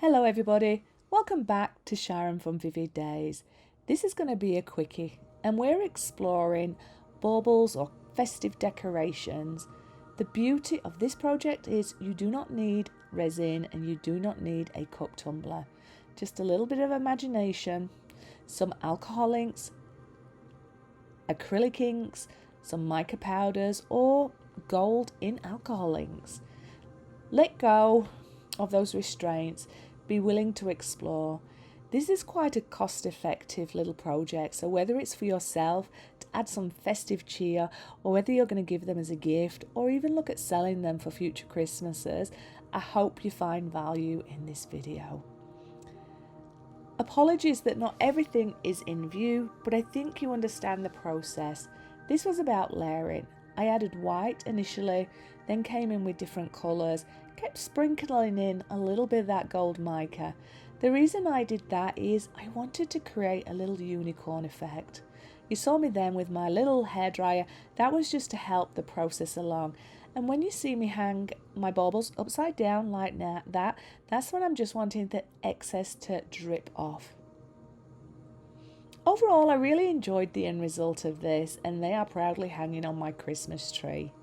Hello everybody, welcome back to Sharon from Vivid Days. This is going to be a quickie and we're exploring baubles or festive decorations. The beauty of this project is you do not need resin and you do not need a cup tumbler. Just a little bit of imagination, some alcohol inks, acrylic inks, some mica powders or gold in alcohol inks. Let go of those restraints. Be willing to explore. This is quite a cost-effective little project, so whether it's for yourself to add some festive cheer or whether you're going to give them as a gift or even look at selling them for future Christmases, I hope you find value in this video. Apologies that not everything is in view, but I think you understand the process. This was about layering. I added white initially, then came in with different colours, kept sprinkling in a little bit of that gold mica. The reason I did that is I wanted to create a little unicorn effect. You saw me then with my little hairdryer. That was just to help the process along. And when you see me hang my baubles upside down like that, that's when I'm just wanting the excess to drip off. Overall, I really enjoyed the end result of this, and they are proudly hanging on my Christmas tree.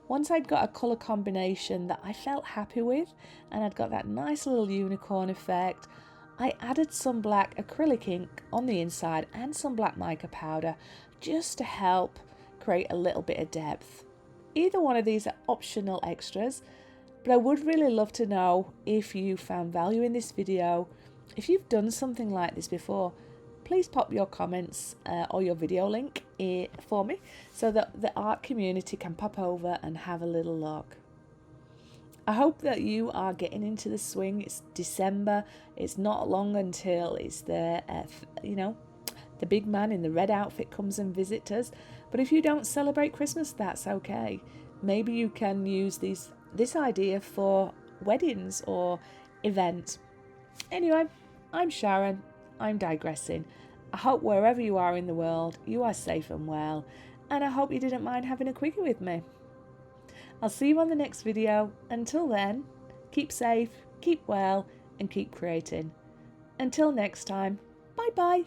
Once I'd got a colour combination that I felt happy with, and I'd got that nice little unicorn effect, I added some black acrylic ink on the inside and some black mica powder just to help create a little bit of depth. Either one of these are optional extras, but I would really love to know if you found value in this video. If you've done something like this before, please pop your comments or your video link for me so that the art community can pop over and have a little look. I hope that you are getting into the swing. It's December. It's not long until it's the big man in the red outfit comes and visits us. But if you don't celebrate Christmas, that's okay. Maybe you can use this idea for weddings or events. Anyway, I'm Sharon. I'm digressing. I hope wherever you are in the world, you are safe and well, and I hope you didn't mind having a quickie with me. I'll see you on the next video. Until then, keep safe, keep well, and keep creating. Until next time, bye bye.